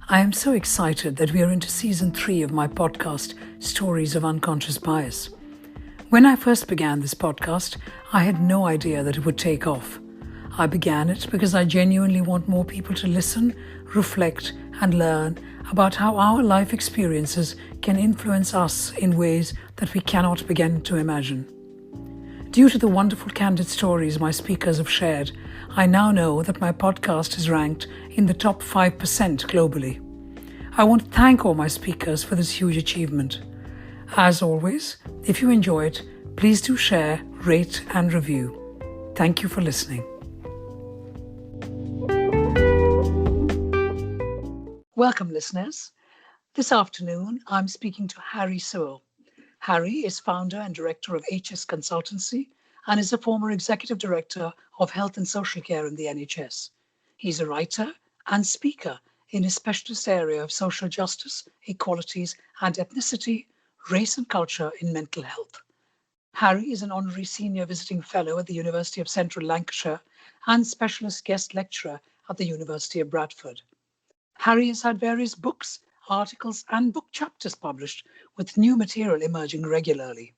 I am so excited that we are into season 3 of my podcast, Stories of Unconscious Bias. When I first began this podcast, I had no idea that it would take off. I began it because I genuinely want more people to listen, reflect, and learn about how our life experiences can influence us in ways that we cannot begin to imagine. Due to the wonderful candid stories my speakers have shared, I now know that my podcast is ranked in the top 5% globally. I want to thank all my speakers for this huge achievement. As always, if you enjoy it, please do share, rate, and review. Thank you for listening. Welcome, listeners. This afternoon, I'm speaking to Hári Sewell. Hári is founder and director of HS Consultancy and is a former executive director of health and social care in the NHS. He's a writer and speaker in his specialist area of social justice, equalities, and ethnicity, race and culture in mental health. Hári is an honorary senior visiting fellow at the University of Central Lancashire and specialist guest lecturer at the University of Bradford. Hári has had various books, articles, and book chapters published, with new material emerging regularly.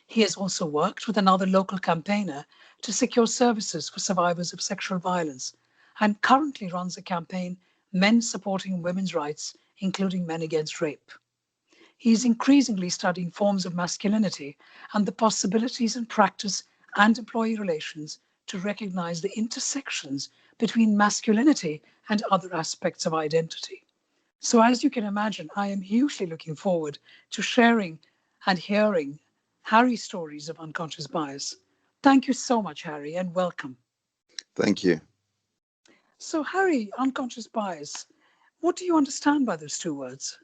He has also worked with another local campaigner to secure services for survivors of sexual violence and currently runs a campaign, Men Supporting Women's Rights, including Men Against Rape. He is increasingly studying forms of masculinity and the possibilities in practice and employee relations to recognize the intersections between masculinity and other aspects of identity. So as you can imagine, I am hugely looking forward to sharing and hearing Hári's stories of unconscious bias. Thank you so much, Hári, and welcome. Thank you. So Hári, unconscious bias, what do you understand by those two words?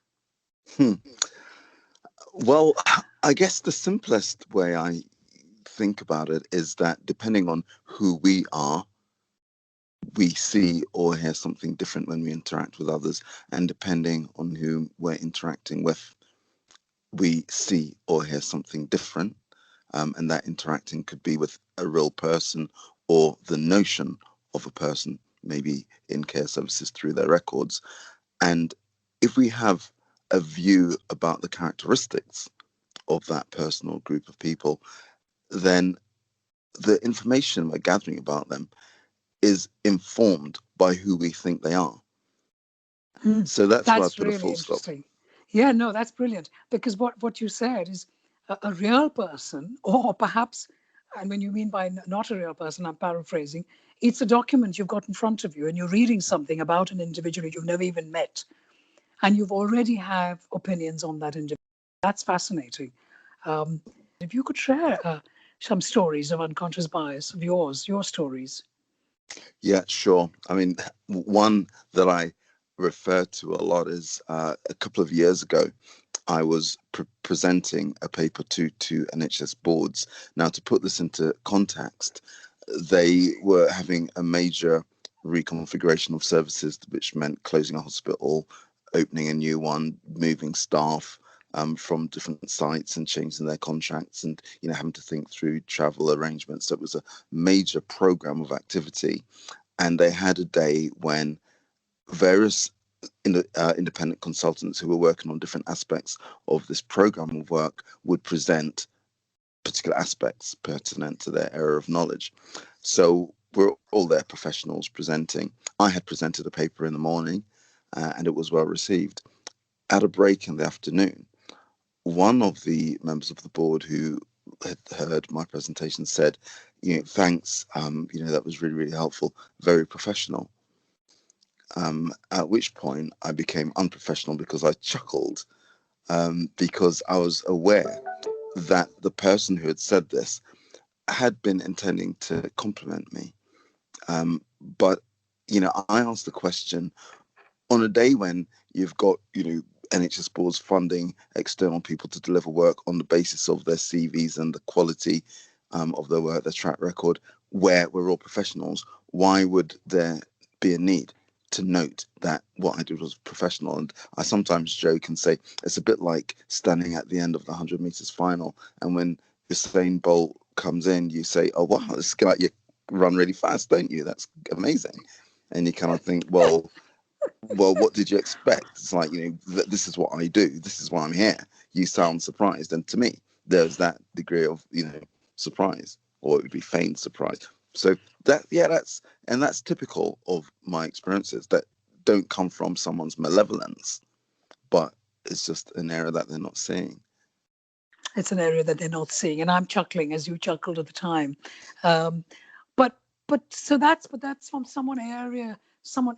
Well, I guess the simplest way I think about it is that depending on who we are, we see or hear something different when we interact with others, and depending on whom we're interacting with, we see or hear something different, and that interacting could be with a real person or the notion of a person, maybe in care services through their records. And if we have a view about the characteristics of that person or group of people, then the information we're gathering about them is informed by who we think they are. So that's why I put really a full stop. Interesting. Yeah, no, that's brilliant. Because what you said is a real person, or perhaps, and when you mean by not a real person, I'm paraphrasing, it's a document you've got in front of you and you're reading something about an individual you've never even met. And you've already have opinions on that individual. That's fascinating. If you could share some stories of unconscious bias of yours, your stories. Yeah, sure. I mean, one that I refer to a lot is a couple of years ago, I was presenting a paper to NHS boards. Now, to put this into context, they were having a major reconfiguration of services, which meant closing a hospital, opening a new one, moving staff from different sites and changing their contracts, and having to think through travel arrangements. So it was a major program of activity, and they had a day when various independent consultants who were working on different aspects of this program of work would present particular aspects pertinent to their area of knowledge. So we're all there, professionals presenting. I had presented a paper in the morning, and it was well received. At a break in the afternoon, one of the members of the board who had heard my presentation said, thanks, that was really, really helpful, very professional. At which point I became unprofessional because I chuckled, because I was aware that the person who had said this had been intending to compliment me. But, I asked the question, on a day when you've got, NHS boards funding external people to deliver work on the basis of their CVs and the quality of their work, their track record, where we're all professionals, why would there be a need to note that what I did was professional? And I sometimes joke and say it's a bit like standing at the end of the 100 meters final, and when Usain Bolt comes in, you say, oh wow, this is like you run really fast, don't you? That's amazing. And you kind of think, well, well, what did you expect? It's like, this is what I do. This is why I'm here. You sound surprised. And to me, there's that degree of, surprise, or it would be feigned surprise. So that's typical of my experiences that don't come from someone's malevolence, but it's just an area that they're not seeing. It's an area that they're not seeing, and I'm chuckling as you chuckled at the time. Um, but that's from someone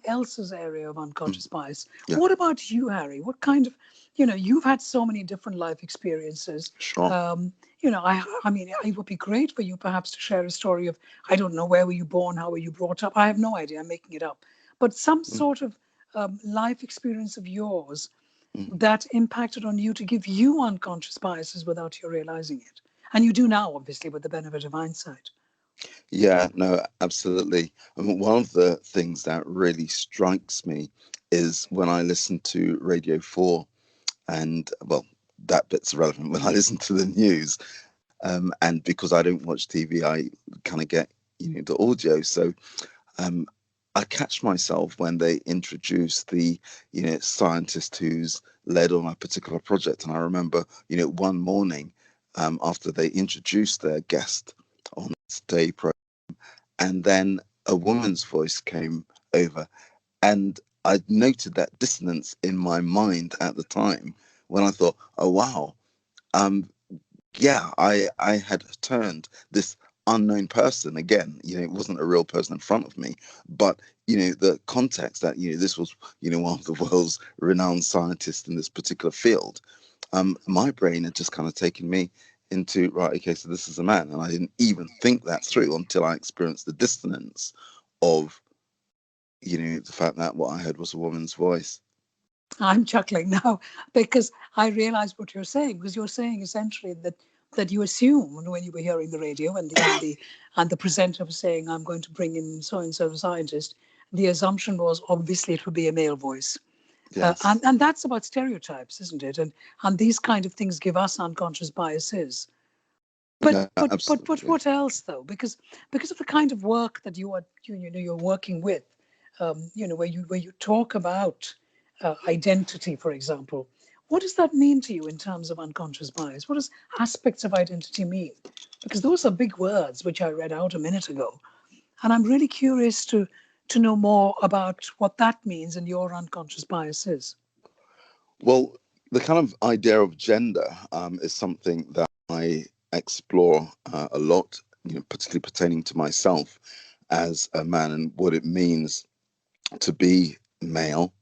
else's area of Mm, unconscious bias. yeah, What about you, Harry? What kind of, you've had so many different life experiences. sure. I mean, it would be great for you perhaps to share a story of, I don't know, where were you born, how were you brought up? I have no idea. I'm making it up, but some Mm, sort of life experience of yours mm. that impacted on you to give you unconscious biases without you realizing it. And you do now, obviously, with the benefit of hindsight. Yeah, no, absolutely. I mean, one of the things that really strikes me is when I listen to Radio 4, and well, that bit's irrelevant. When I listen to the news, and because I don't watch TV, I kind of get the audio. So um, I catch myself when they introduce the scientist who's led on a particular project, and I remember one morning after they introduced their guest on Today Pro, and then a woman's voice came over, and I noted that dissonance in my mind at the time when I thought, oh wow, um, yeah, I had turned this unknown person again. It wasn't a real person in front of me, but the context that this was one of the world's renowned scientists in this particular field. My brain had just kind of taken me into, right, okay, so this is a man, and I didn't even think that through until I experienced the dissonance of the fact that what I heard was a woman's voice. I'm chuckling now because I realize what you're saying, because you're saying essentially that you assumed when you were hearing the radio and the presenter was saying, I'm going to bring in so and so scientist, the assumption was obviously it would be a male voice. Yes. And that's about stereotypes, isn't it? And these kind of things give us unconscious biases. But No, but but but absolutely. what else though? Because of the kind of work that you're working with, where you talk about identity, for example. What does that mean to you in terms of unconscious bias? What does aspects of identity mean? Because those are big words which I read out a minute ago, and I'm really curious to know more about what that means and your unconscious biases. Well, the kind of idea of gender is something that I explore a lot, particularly pertaining to myself as a man and what it means to be male,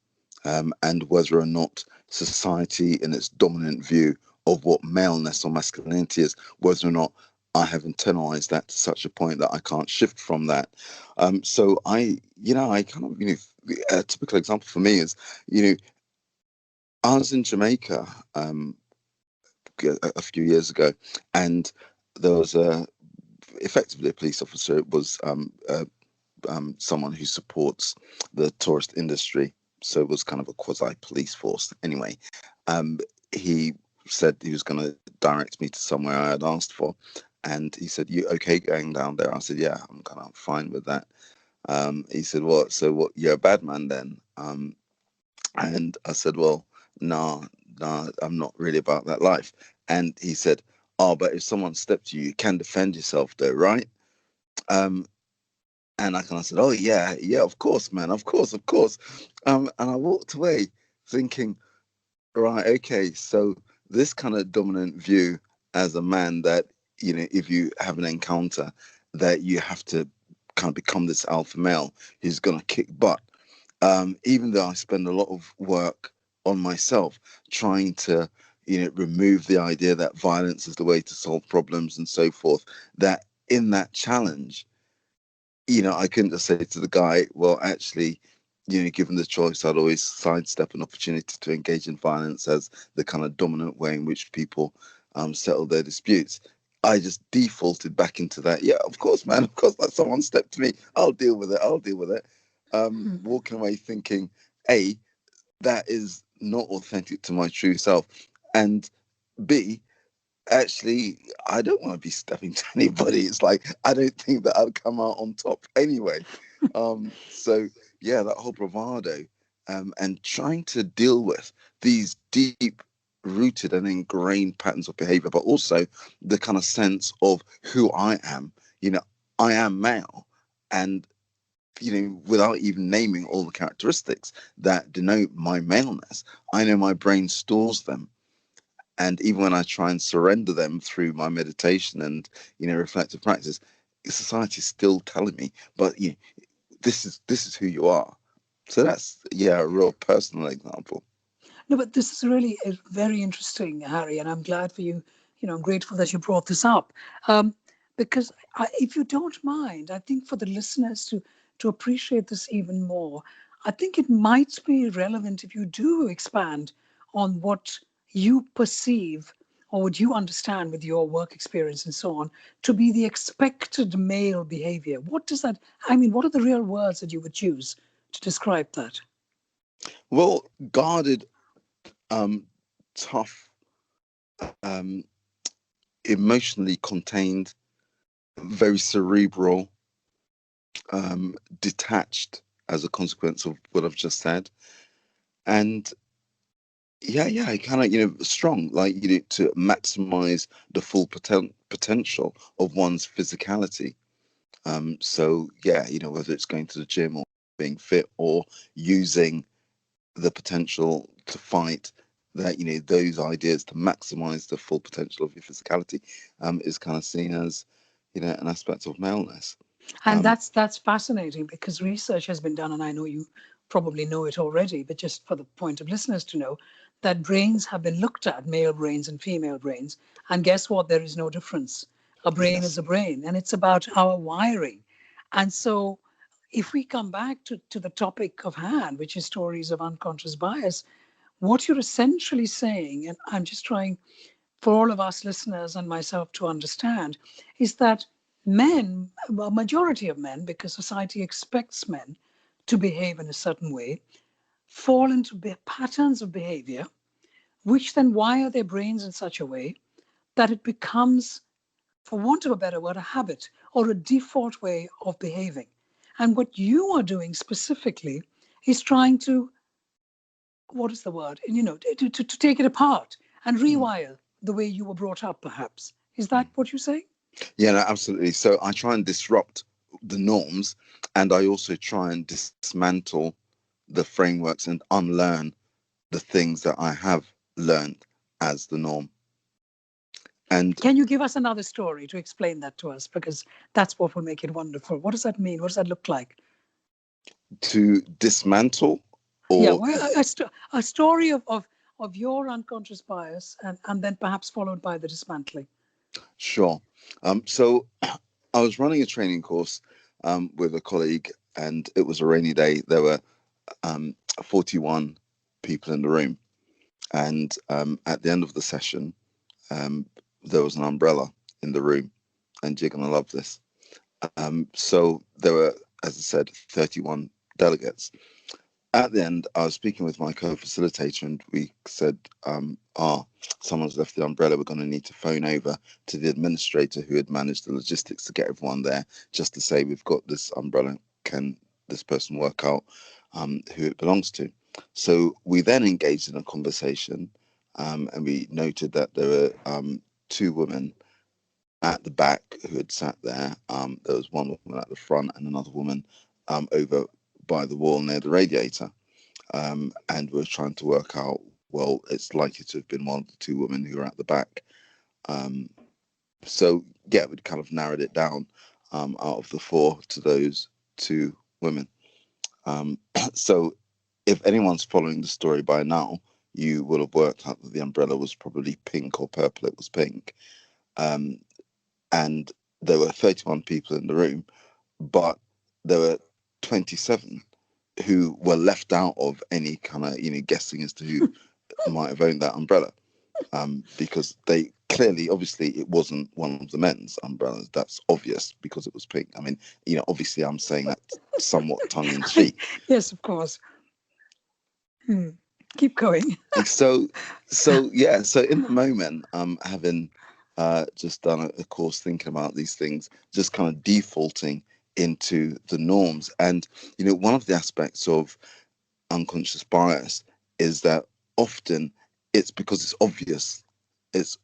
and whether or not society, in its dominant view of what maleness or masculinity is, whether or not I have internalized that to such a point that I can't shift from that. So I kind of, a typical example for me is, you know, I was in Jamaica a few years ago, and there was effectively a police officer. It was someone who supports the tourist industry, so it was kind of a quasi police force. Anyway, um, he said he was going to direct me to somewhere I had asked for, and he said, "You okay going down there?" I said, "Yeah, I'm kind of fine with that." He said, "What? So what? You're a bad man then?" And I said, "Well, no, no, I'm not really about that life." And he said, "Oh, but if someone stepped you, you can defend yourself, though, right?" Um, and I kind of said, "Oh yeah, yeah, of course, man, of course, of course." And I walked away thinking, right, okay, so this kind of dominant view as a man that if you have an encounter, that you have to kind of become this alpha male who's gonna kick butt. Even though I spend a lot of work on myself trying to, remove the idea that violence is the way to solve problems and so forth, that in that challenge, I couldn't just say to the guy, well, actually, given the choice, I'd always sidestep an opportunity to engage in violence as the kind of dominant way in which people settle their disputes. I just defaulted back into that. Yeah, of course, man. Of course, like someone stepped to me. I'll deal with it. I'll deal with it. Walking away thinking, A, that is not authentic to my true self. And B, actually, I don't want to be stepping to anybody. It's like I don't think that I'd come out on top anyway. So yeah, that whole bravado and trying to deal with these deep rooted and ingrained patterns of behavior, but also the kind of sense of who I am. I am male, and without even naming all the characteristics that denote my maleness, I know my brain stores them. And even when I try and surrender them through my meditation and reflective practice, society is still telling me, but this is who you are. So that's a real personal example. No, but this is really very interesting, Harry, and I'm glad for you. I'm grateful that you brought this up, because if you don't mind, I think for the listeners to appreciate this even more, I think it might be relevant if you do expand on what you perceive or what you understand with your work experience and so on to be the expected male behavior. What does that? I mean, what are the real words that you would use to describe that? Well, guarded, tough, um, emotionally contained, very cerebral, detached as a consequence of what I've just said. And kind of, strong, like, to maximize the full potential of one's physicality. So, whether it's going to the gym or being fit or using the potential to fight, that those ideas to maximize the full potential of your physicality is kind of seen as an aspect of maleness. And um that's fascinating because research has been done, and I know you probably know it already, but just for the point of listeners to know, that brains have been looked at, male brains and female brains, and guess what? There is no difference. A brain is yes. a brain, and it's about our wiring. And so, if we come back to the topic of hand, which is stories of unconscious bias, what you're essentially saying, and I'm just trying for all of us listeners and myself to understand, is that men, a majority of men, because society expects men to behave in a certain way, fall into patterns of behavior, which then wire their brains in such a way that it becomes, for want of a better word, a habit or a default way of behaving. And what you are doing specifically is trying to, what is the word? To take it apart and Mm. rewire the way you were brought up, perhaps. Is that what you say? Yeah, no, absolutely. So I try and disrupt the norms, and I also try and dismantle the frameworks and unlearn the things that I have learned as the norm. And Can you give us another story to explain that to us? Because that's what will make it wonderful. What does that mean? What does that look like? to dismantle, Yeah, or well, a story of your unconscious bias and then perhaps followed by the dismantling. sure. So I was running a training course with a colleague, and it was a rainy day. There were 41 people in the room, and at the end of the session, um, there was an umbrella in the room, and you're gonna love this. So there were, as I said, 31 delegates. At the end, I was speaking with my co-facilitator, and we said, someone's left the umbrella. We're going to need to phone over to the administrator who had managed the logistics to get everyone there, just to say we've got this umbrella. Can this person work out who it belongs to? So we then engaged in a conversation, and we noted that there were two women at the back who had sat there. There was one woman at the front and another woman over by the wall near the radiator. And we're trying to work out, well, it's likely to have been one of the two women who were at the back. Um, so, yeah, we'd kind of narrowed it down out of the four to those two women. Um, so, if anyone's following the story by now, you will have worked out that the umbrella was probably pink or purple. It was pink. Um, and there were 31 people in the room, but there were 27 who were left out of any kind of guessing as to who might have owned that umbrella, because they clearly, obviously, it wasn't one of the men's umbrellas. That's obvious because it was pink. I mean, obviously, I'm saying that somewhat tongue in cheek. Yes, of course. Hmm. Keep going. So yeah. So in the moment, having just done a course thinking about these things, just kind of defaulting into the norms, and one of the aspects of unconscious bias is that often it's because it's obvious. It's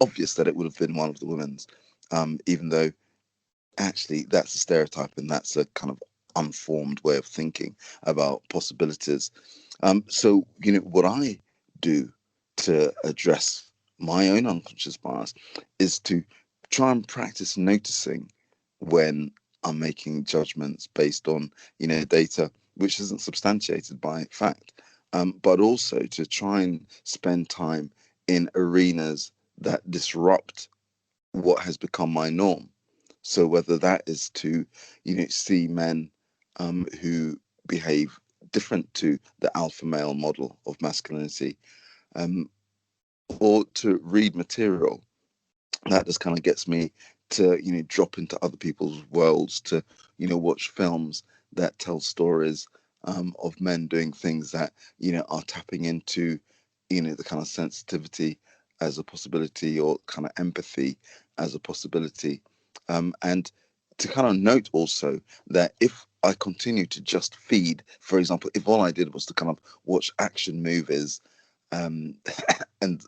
obvious that it would have been one of the women's, even though actually that's a stereotype and that's a kind of unformed way of thinking about possibilities. So what I do to address my own unconscious bias is to try and practice noticing when I'm making judgments based on data which isn't substantiated by fact, but also to try and spend time in arenas that disrupt what has become my norm. So whether that is to, see men who behave different to the alpha male model of masculinity, um, or to read material that just kind of gets me to drop into other people's worlds, to watch films that tell stories of men doing things that are tapping into the kind of sensitivity as a possibility, or kind of empathy as a possibility, and to kind of note also that if I continue to just feed, for example, if all I did was to kind of watch action movies, um, and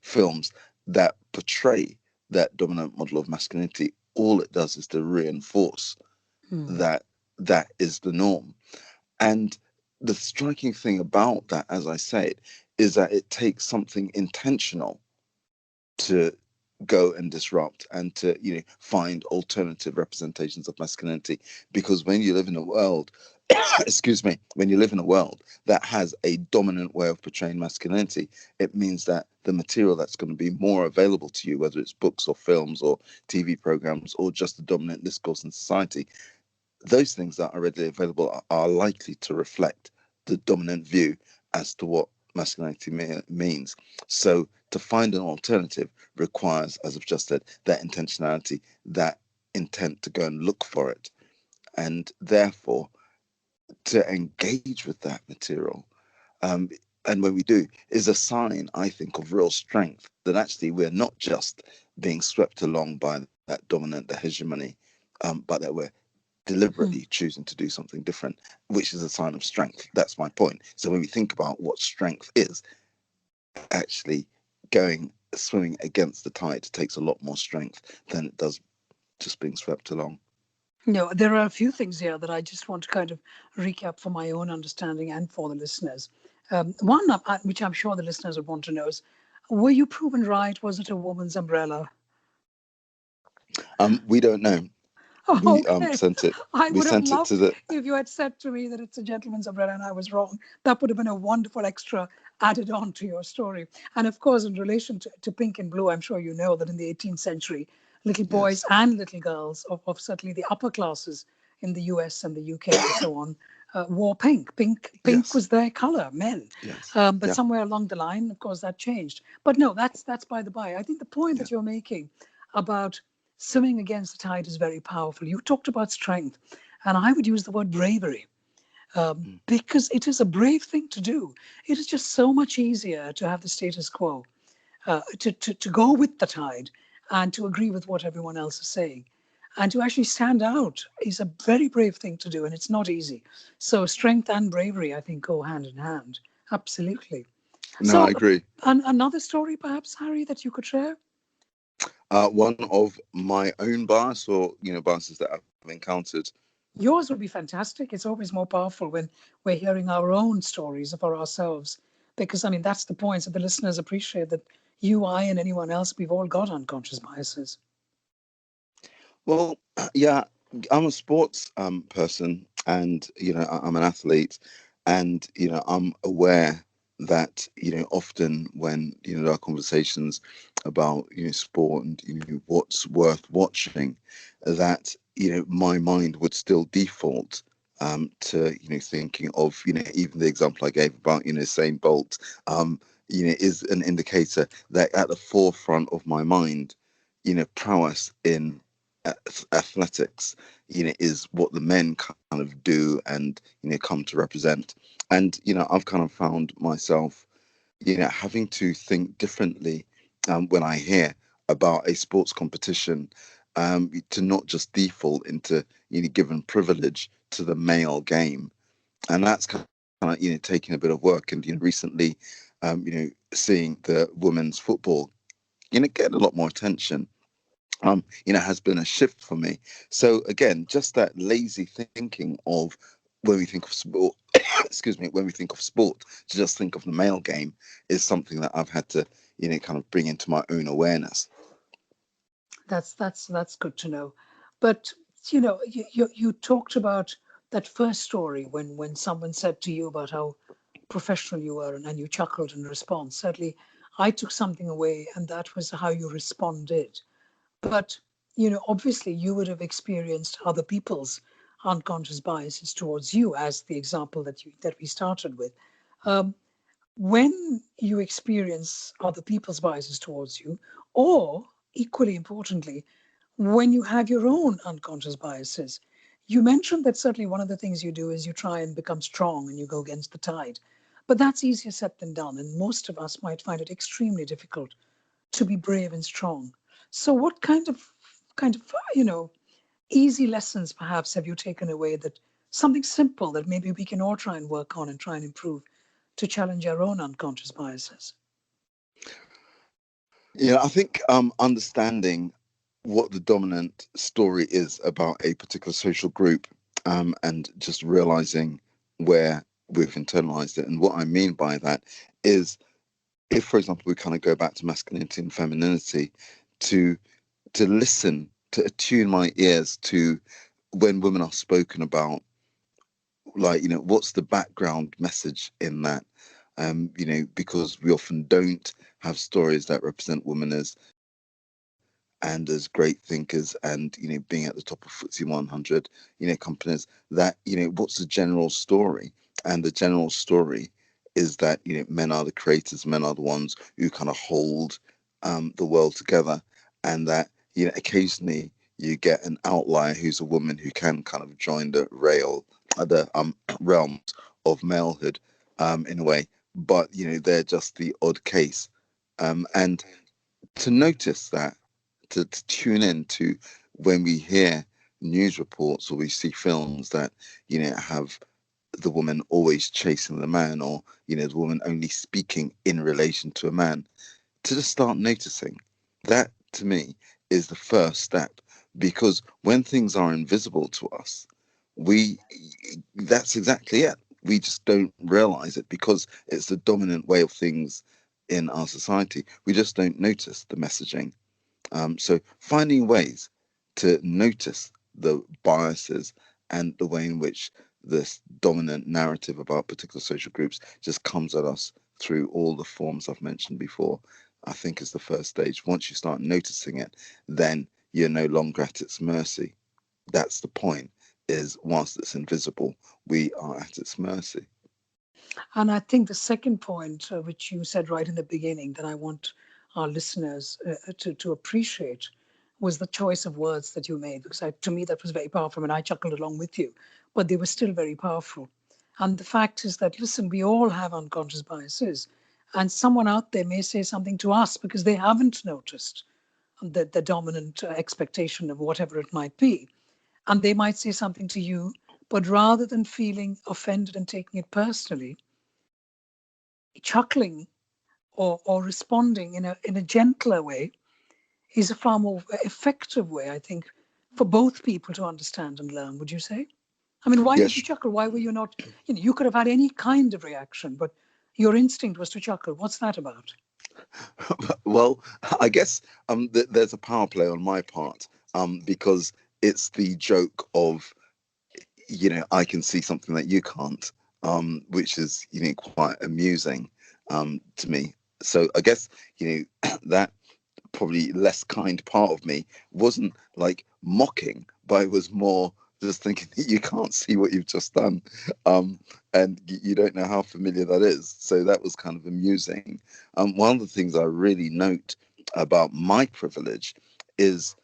films that portray that dominant model of masculinity, all it does is to reinforce that that is the norm. And the striking thing about that, as I said, is that it takes something intentional to go and disrupt and to find alternative representations of masculinity, because when you live in a world excuse me, when you live in a world that has a dominant way of portraying masculinity, it means that the material that's going to be more available to you, whether it's books or films or TV programs or just the dominant discourse in society, those things that are readily available are likely to reflect the dominant view as to what masculinity means. So to find an alternative requires, as I've just said, that intentionality, that intent to go and look for it. And therefore, to engage with that material, um, and when we do, is a sign, I think, of real strength, that actually we're not just being swept along by that dominant hegemony, but that we're deliberately choosing to do something different, which is a sign of strength. That's my point. So when we think about what strength is, actually going swimming against the tide takes a lot more strength than it does just being swept along. No, there are a few things here that I just want to kind of recap for my own understanding and for the listeners. One, which I'm sure the listeners would want to know, is, were you proven right? Was it a woman's umbrella? We don't know. Oh, We okay. sent it. I We would have sent it to loved the. if you had said to me that it's a gentleman's umbrella and I was wrong. That would have been a wonderful extra added on to your story. And of course, in relation to pink and blue, I'm sure you know that in the 18th century, little boys Yes. and little girls of certainly the upper classes in the US and the UK and so on wore pink. Pink Yes. was their color, men. Yes. But Yeah. somewhere along the line, of course, that changed. But no, that's by the by. I think the point Yeah. that you're making about swimming against the tide is very powerful. You talked about strength, and I would use the word bravery, Mm. because it is a brave thing to do. It is just so much easier to have the status quo, to go with the tide and to agree with what everyone else is saying. And to actually stand out is a very brave thing to do, and it's not easy. So, strength and bravery, I think, go hand in hand. Absolutely. No, I So, agree. another story, perhaps, Harry, that you could share? One of my own bias, or biases that I've encountered. Yours would be fantastic. It's always more powerful when we're hearing our own stories for ourselves. Because, I mean, that's the point. So the listeners appreciate that you, I, and anyone else, we've all got unconscious biases. Well, yeah, I'm a sports person, and I'm an athlete, and I'm aware that often when there are conversations about sport and what's worth watching, that my mind would still default to thinking of even the example I gave about Usain Bolt, is an indicator that at the forefront of my mind, prowess in athletics is what the men kind of do and come to represent. And I've kind of found myself having to think differently when I hear about a sports competition, to not just default into given privilege to the male game. And that's kind kind of, taking a bit of work, and recently, seeing the women's football, get a lot more attention, has been a shift for me. So again, just that lazy thinking of when we think of sport, excuse me, when we think of sport, to just think of the male game is something that I've had to, kind of bring into my own awareness. That's good to know. But you talked about that first story when someone said to you about how professional you were, and you chuckled in response. Certainly, I took something away, and that was how you responded. But obviously, you would have experienced other people's unconscious biases towards you, as the example that we started with. Um, when you experience other people's biases towards you, or equally importantly, when you have your own unconscious biases. You mentioned that certainly one of the things you do is you try and become strong and you go against the tide. But that's easier said than done. And most of us might find it extremely difficult to be brave and strong. So what kind of easy lessons perhaps have you taken away, that something simple that maybe we can all try and work on and try and improve to challenge our own unconscious biases? I think understanding what the dominant story is about a particular social group, and just realizing where we've internalized it. And what I mean by that is, if, for example, we kind of go back to masculinity and femininity, to listen, to attune my ears to when women are spoken about, like, what's the background message in that? Because we often don't have stories that represent women as and as great thinkers, and being at the top of FTSE 100 companies, that what's the general story. And the general story is that men are the creators, men are the ones who kind of hold the world together, and that occasionally you get an outlier who's a woman who can kind of join the realms of malehood, in a way, but they're just the odd case. And to notice that, to tune in to when we hear news reports or we see films that have the woman always chasing the man, or the woman only speaking in relation to a man, to just start noticing that, to me, is the first step. Because when things are invisible to us, we that's exactly it. We just don't realize it because it's the dominant way of things in our society. We just don't notice the messaging. So finding ways to notice the biases and the way in which this dominant narrative about particular social groups just comes at us through all the forms I've mentioned before, I think is the first stage. Once you start noticing it, then you're no longer at its mercy. That's the point, is whilst it's invisible, we are at its mercy. And I think the second point, which you said right in the beginning, that I want our listeners to appreciate, was the choice of words that you made, because to me that was very powerful, and I chuckled along with you, but they were still very powerful. And the fact is that, listen, we all have unconscious biases, and someone out there may say something to us because they haven't noticed the dominant expectation of whatever it might be. And they might say something to you, but rather than feeling offended and taking it personally, chuckling or responding in a gentler way is a far more effective way, I think, for both people to understand and learn. Would you say? I mean, why did you Yes. chuckle? Why were you not? You could have had any kind of reaction, but your instinct was to chuckle. What's that about? Well, I guess there's a power play on my part, because it's the joke of, I can see something that you can't, which is quite amusing, to me. So I guess that probably less kind part of me wasn't like mocking, but it was more just thinking that you can't see what you've just done, and you don't know how familiar that is. So that was kind of amusing. One of the things I really note about my privilege is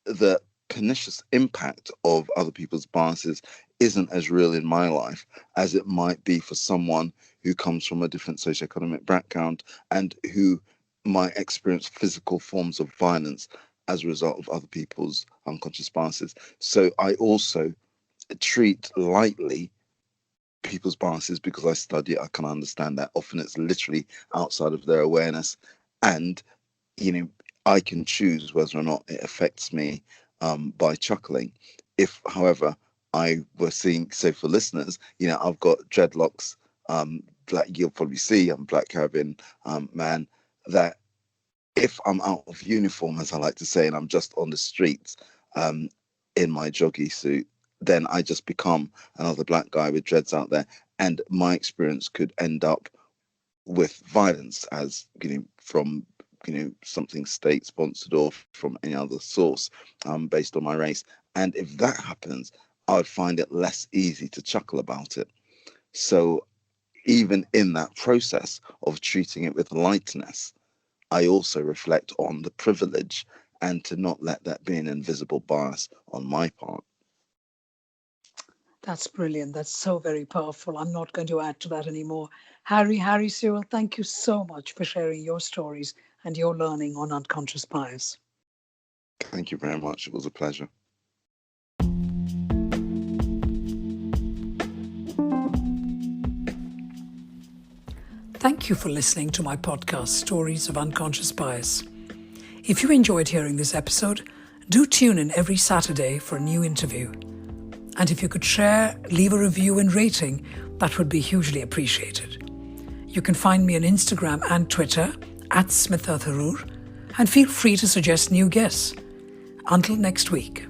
the pernicious impact of other people's biases isn't as real in my life as it might be for someone who comes from a different socioeconomic background, and who might experience physical forms of violence as a result of other people's unconscious biases. So I also treat lightly people's biases because I study it. I can understand that often it's literally outside of their awareness, and I can choose whether or not it affects me by chuckling. If, however, I were seeing, so for listeners, I've got dreadlocks. Like you'll probably see, I'm Black Caribbean man. That if I'm out of uniform, as I like to say, and I'm just on the streets in my joggy suit, then I just become another black guy with dreads out there, and my experience could end up with violence, as from something state sponsored or from any other source, based on my race. And if that happens, I would find it less easy to chuckle about it. So even in that process of treating it with lightness, I also reflect on the privilege and to not let that be an invisible bias on my part. That's brilliant. That's so very powerful. I'm not going to add to that anymore. Hári Sewell, thank you so much for sharing your stories and your learning on unconscious bias. Thank you very much. It was a pleasure. Thank you for listening to my podcast, Stories of Unconscious Bias. If you enjoyed hearing this episode, do tune in every Saturday for a new interview. And if you could share, leave a review and rating, that would be hugely appreciated. You can find me on Instagram and Twitter @Smita Tharoor, and feel free to suggest new guests. Until next week.